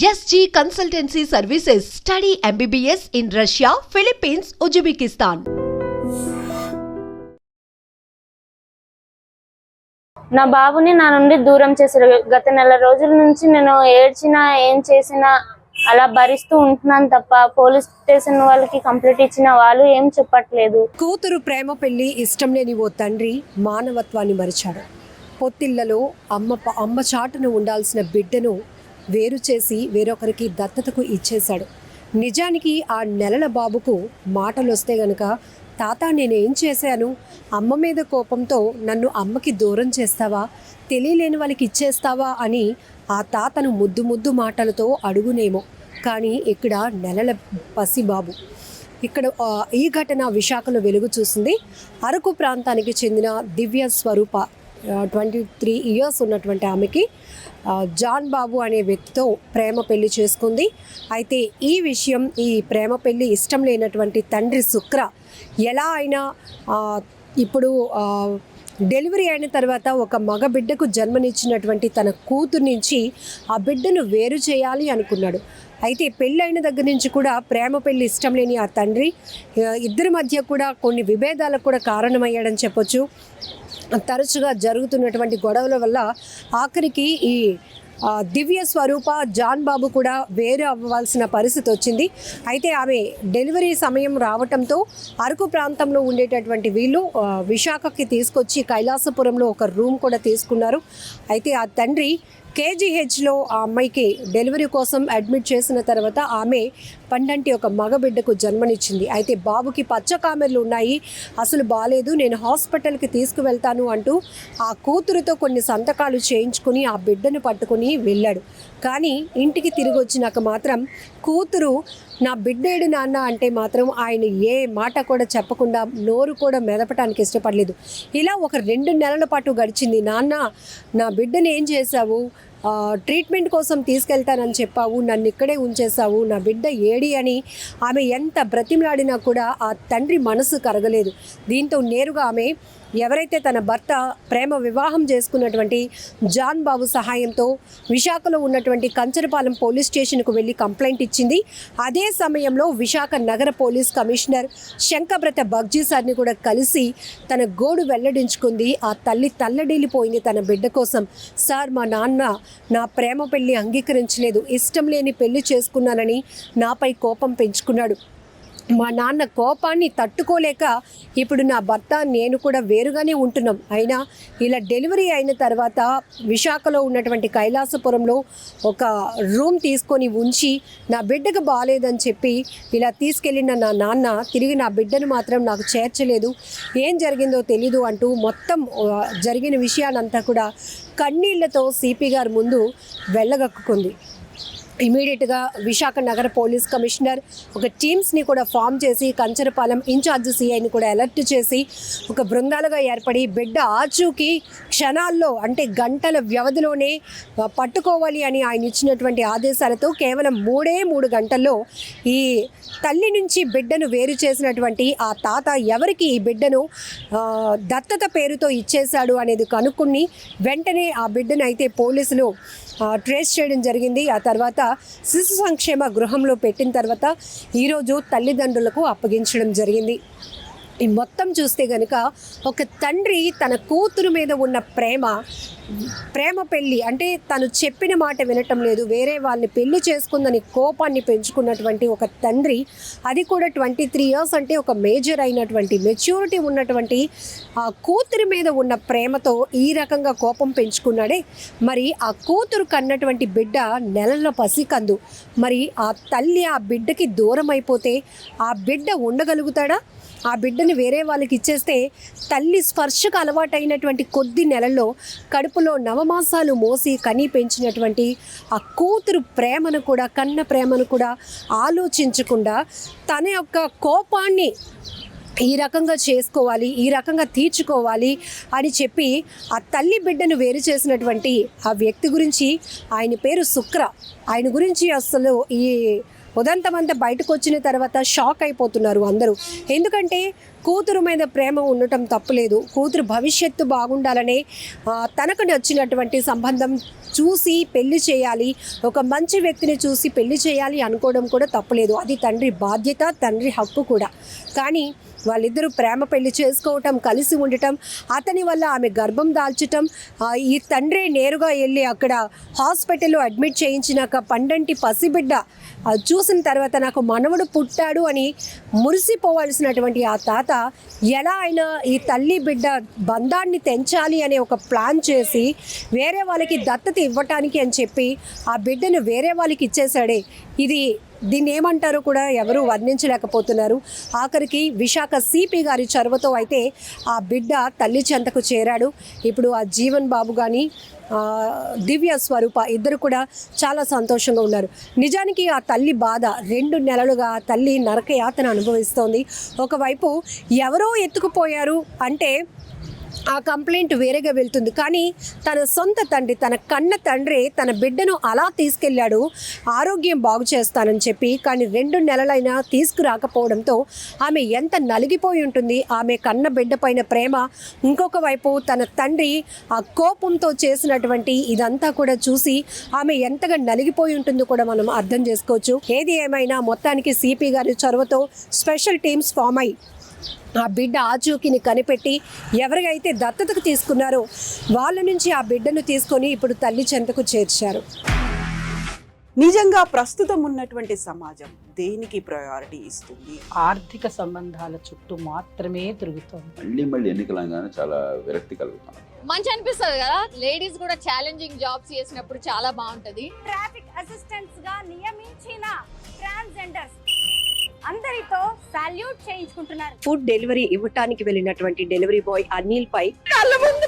SG Consultancy Services. Study MBBS in Russia, Philippines, Uzbekistan. నా బాబుని నా నుండి దూరం చేశారు. గత నెల రోజుల నుంచి నేను ఏడ్చినా ఏం చేసినా అలా భరిస్తూ ఉంటున్నాను తప్ప పోలీస్ స్టేషన్ వాళ్ళకి కంప్లైంట్ ఇచ్చిన వాళ్ళు ఏం చెప్పట్లేదు. కూతురు ప్రేమ పెళ్లి ఇష్టం లేని ఓ తండ్రి మానవత్వాన్ని మరిచాడు. పొత్తిళ్లలో అమ్మ చాటున ఉండాల్సిన బిడ్డను వేరు చేసి వేరొకరికి దత్తతకు ఇచ్చేశాడు. నిజానికి ఆ నెలల బాబుకు మాటలు వస్తే గనక, తాత నేనేం చేశాను, అమ్మ మీద కోపంతో నన్ను అమ్మకి దూరం చేస్తావా, తెలియలేని వాళ్ళకి ఇచ్చేస్తావా అని ఆ తాతను ముద్దు మాటలతో అడుగునేమో. కానీ ఇక్కడ నెలల పసిబాబు. ఇక్కడ ఈ ఘటన విశాఖలో వెలుగు చూసింది. అరకు ప్రాంతానికి చెందిన దివ్య స్వరూప 23 ఇయర్స్ ఉన్నటువంటి ఆమెకి జాన్ బాబు అనే వ్యక్తితో ప్రేమ పెళ్లి చేసుకుంది. అయితే ఈ విషయం, ఈ ప్రేమ పెళ్లి ఇష్టం లేనటువంటి తండ్రి శుక్ర ఎలా అయినా ఇప్పుడు డెలివరీ అయిన తర్వాత ఒక మగ బిడ్డకు జన్మనిచ్చినటువంటి తన కూతురు నుంచి ఆ బిడ్డను వేరు చేయాలి అనుకున్నాడు. అయితే పెళ్ళైన దగ్గర నుంచి కూడా ప్రేమ పెళ్ళి ఇష్టం లేని ఆ తండ్రి ఇద్దరి మధ్య కూడా కొన్ని విభేదాలకు కూడా కారణమయ్యాడని చెప్పొచ్చు. తరచుగా జరుగుతున్నటువంటి గొడవల వల్ల ఆఖరికి ఈ దివ్య స్వరూప జాన్ బాబు కూడా వేరు అవ్వాల్సిన పరిస్థితి వచ్చింది. అయితే ఆమె డెలివరీ సమయం రావటంతో అరకు ప్రాంతంలో ఉండేటటువంటి వీళ్ళు విశాఖకి తీసుకొచ్చి కైలాసపురంలో ఒక రూమ్ కూడా తీసుకున్నారు. అయితే ఆ తండ్రి కేజీహెచ్లో ఆ అమ్మాయికి డెలివరీ కోసం అడ్మిట్ చేసిన తర్వాత ఆమె పండంటి ఒక మగబిడ్డకు జన్మనిచ్చింది. అయితే బాబుకి పచ్చ కామెర్లు ఉన్నాయి, అసలు బాలేదు, నేను హాస్పిటల్కి తీసుకువెళ్తాను అంటూ ఆ కూతురుతో కొన్ని సంతకాలు చేయించుకుని ఆ బిడ్డను పట్టుకుని వెళ్ళాడు. కానీ ఇంటికి తిరిగి వచ్చినాక మాత్రం కూతురు నా బిడ్డేడు నాన్న అంటే మాత్రం ఆయన ఏ మాట కూడా చెప్పకుండా నోరు కూడా మెదపటానికి ఇష్టపడలేదు. ఇలా ఒక 2 నెలల పాటు గడిచింది. నాన్న నా బిడ్డను ఏం చేశావు, ట్రీట్మెంట్ కోసం తీసుకెళ్తానని చెప్పావు, నన్ను ఇక్కడే ఉంచేశావు, నా బిడ్డ ఏడి అని ఆమె ఎంత బ్రతిమలాడినా కూడా ఆ తండ్రి మనసు కరగలేదు. దీంతో నేరుగా ఆమె ఎవరైతే తన భర్త ప్రేమ వివాహం చేసుకున్నటువంటి జాన్ బాబు సహాయంతో విశాఖలో ఉన్నటువంటి కంచరపాలెం పోలీస్ స్టేషన్కు వెళ్ళి కంప్లైంట్ ఇచ్చింది. అదే సమయంలో విశాఖ నగర పోలీస్ కమిషనర్ శంకబ్రత బగ్జీ సార్ని కూడా కలిసి తన గోడు వెల్లడించుకుంది. ఆ తల్లి తల్లడిల్లిపోయింది తన బిడ్డ కోసం. సార్, మా నాన్న నా ప్రేమ పెళ్లి అంగీకరించలేదు, ఇష్టం లేని పెళ్లి చేసుకున్నానని నాపై కోపం పెంచుకున్నాడు. మా నాన్న కోపాన్ని తట్టుకోలేక ఇప్పుడు నా భర్త నేను కూడా వేరుగానే ఉంటున్నాం. అయినా ఇలా డెలివరీ అయిన తర్వాత విశాఖలో ఉన్నటువంటి కైలాసపురంలో ఒక రూమ్ తీసుకొని ఉంచి నా బిడ్డకు బాగాలేదని చెప్పి ఇలా తీసుకెళ్ళిన నా నాన్న తిరిగి నా బిడ్డను మాత్రం నాకు చేర్చలేదు, ఏం జరిగిందో తెలీదు అంటూ మొత్తం జరిగిన విషయానంతా కూడా కన్నీళ్లతో సిపి గారి ముందు వెళ్ళగక్కుకుంది. ఇమీడియట్గా విశాఖ నగర పోలీస్ కమిషనర్ ఒక టీమ్స్ని కూడా ఫామ్ చేసి కంచరపాలెం ఇన్ఛార్జ్ సిఐని కూడా అలర్ట్ చేసి ఒక బృందాలుగా ఏర్పడి బిడ్డ ఆచూకీ క్షణాల్లో అంటే గంటల వ్యవధిలోనే పట్టుకోవాలి అని ఆయన ఇచ్చినటువంటి ఆదేశాలతో కేవలం 3 గంటల్లో ఈ తల్లి నుంచి బిడ్డను వేరు చేసినటువంటి ఆ తాత ఎవరికి ఈ బిడ్డను దత్తత పేరుతో ఇచ్చేశాడు అనేది కనుక్కుని వెంటనే ఆ బిడ్డను అయితే పోలీసులు ట్రేస్ చేయడం జరిగింది. ఆ తర్వాత శిశు సంక్షేమ గృహంలో పెట్టిన తర్వాత ఈరోజు తల్లిదండ్రులకు అప్పగించడం జరిగింది. ఈ మొత్తం చూస్తే కనుక ఒక తండ్రి తన కూతురు మీద ఉన్న ప్రేమ పెళ్ళి అంటే తను చెప్పిన మాట వినటం లేదు, వేరే వాళ్ళని పెళ్లి చేసుకుందని కోపాన్ని పెంచుకున్నటువంటి ఒక తండ్రి, అది కూడా 23 ఇయర్స్ అంటే ఒక మేజర్ అయినటువంటి మెచ్యూరిటీ ఉన్నటువంటి ఆ కూతురి మీద ఉన్న ప్రేమతో ఈ రకంగా కోపం పెంచుకున్నాడే. మరి ఆ కూతురు కన్నటువంటి బిడ్డ నెలల పసికందు. మరి ఆ తల్లి ఆ బిడ్డకి దూరం అయిపోతే ఆ బిడ్డ ఉండగలుగుతాడా? ఆ బిడ్డని వేరే వాళ్ళకి ఇచ్చేస్తే తల్లి స్పర్శకు అలవాటైనటువంటి కొద్ది నెలల్లో కడుపులో నవమాసాలు మోసి కని పెంచినటువంటి ఆ కూతురు ప్రేమను కూడా, కన్న ప్రేమను కూడా ఆలోచించకుండా తన యొక్క కోపాన్ని ఈ రకంగా చేసుకోవాలి, ఈ రకంగా తీర్చుకోవాలి అని చెప్పి ఆ తల్లి బిడ్డను వేరు చేసినటువంటి ఆ వ్యక్తి గురించి, ఆయన పేరు శుక్ర, ఆయన గురించి అసలు ఈ ఉదంతమంతా బయటకు వచ్చిన తర్వాత షాక్ అయిపోతున్నారు అందరూ. ఎందుకంటే కూతురు మీద ప్రేమ ఉండటం తప్పులేదు, కూతురు భవిష్యత్తు బాగుండాలనే తనకు నచ్చినటువంటి సంబంధం చూసి పెళ్లి చేయాలి, ఒక మంచి వ్యక్తిని చూసి పెళ్లి చేయాలి అనుకోవడం కూడా తప్పులేదు. అది తండ్రి బాధ్యత, తండ్రి హక్కు కూడా. కానీ వాళ్ళిద్దరూ ప్రేమ పెళ్లి చేసుకోవటం, కలిసి ఉండటం, అతని వల్ల ఆమె గర్భం దాల్చటం, ఈ తండ్రి నేరుగా వెళ్ళి అక్కడ హాస్పిటల్లో అడ్మిట్ చేయించినాక పండంటి పసిబిడ్డ చూసిన తర్వాత నాకు మనవడు పుట్టాడు అని మురిసిపోవాల్సినటువంటి ఆ తాత ఎలా అయినా ఈ తల్లి బిడ్డ బంధాన్ని తెంచాలి అనే ఒక ప్లాన్ చేసి వేరే వాళ్ళకి దత్తత ఇవ్వటానికి అని చెప్పి ఆ బిడ్డను వేరే వాళ్ళకి ఇచ్చేశాడే. దీన్ని ఏమంటారో కూడా ఎవరు వర్ణించలేకపోతున్నారు. ఆఖరికి విశాఖ సిపి గారి చొరవతో అయితే ఆ బిడ్డ తల్లి చెంతకు చేరాడు. ఇప్పుడు ఆ జీవన్ బాబు కానీ దివ్య స్వరూప ఇద్దరు కూడా చాలా సంతోషంగా ఉన్నారు. నిజానికి ఆ తల్లి బాధ 2 నెలలుగా ఆ తల్లి నరకయాతన అనుభవిస్తోంది. ఒకవైపు ఎవరో ఎత్తుకుపోయారు అంటే ఆ కంప్లైంట్ వేరేగా వెళ్తుంది, కానీ తన సొంత తండ్రి, తన కన్న తండ్రి తన బిడ్డను అలా తీసుకెళ్ళాడు ఆరోగ్యం బాగు చేస్తానని చెప్పి. కానీ 2 నెలలైనా తీసుకురాకపోవడంతో ఆమె ఎంత నలిగిపోయి ఉంటుంది. ఆమె కన్న బిడ్డ పైన ప్రేమ, ఇంకొక వైపు తన తండ్రి ఆ కోపంతో చేసినటువంటి ఇదంతా కూడా చూసి ఆమె ఎంతగా నలిగిపోయి ఉంటుందో కూడా మనం అర్థం చేసుకోవచ్చు. ఏది ఏమైనా మొత్తానికి సిపి గారి చొరవతో స్పెషల్ టీమ్స్ ఫామ్ అయ్యి ఆ బిడ్డ ఆచూకీని కనిపెట్టి ఎవరికైతే దత్తతకు తీసుకున్నారో వాళ్ళ నుంచి ఆ బిడ్డను తీసుకొని ఇప్పుడు తల్లి చెంతకు చేర్చారు. నిజంగా ప్రస్తుతం ఉన్నటువంటి సమాజం దేనికి ప్రయారిటీ ఇస్తుంది? ఆర్థిక సంబంధాల చుట్టూ మాత్రమే తిరుగుతోంది. మళ్ళీ ఎన్నికలంగానే చాలా విరక్తి కలుగుతాను. మంచి అనిపిస్తుంది కదా, లేడీస్ కూడా ఛాలెంజింగ్ జాబ్స్ చేసినప్పుడు చాలా బాగుంటది. ట్రాఫిక్ అసిస్టెంట్స్ గా నియమించిన ట్రాన్స్జెండర్స్ అందరితో సాల్యూట్ చేయించుకుంటున్నారు. ఫుడ్ డెలివరీ ఇవ్వటానికి వెళ్ళినటువంటి డెలివరీ బాయ్ అనిల్ పై కళ్ళ ముందు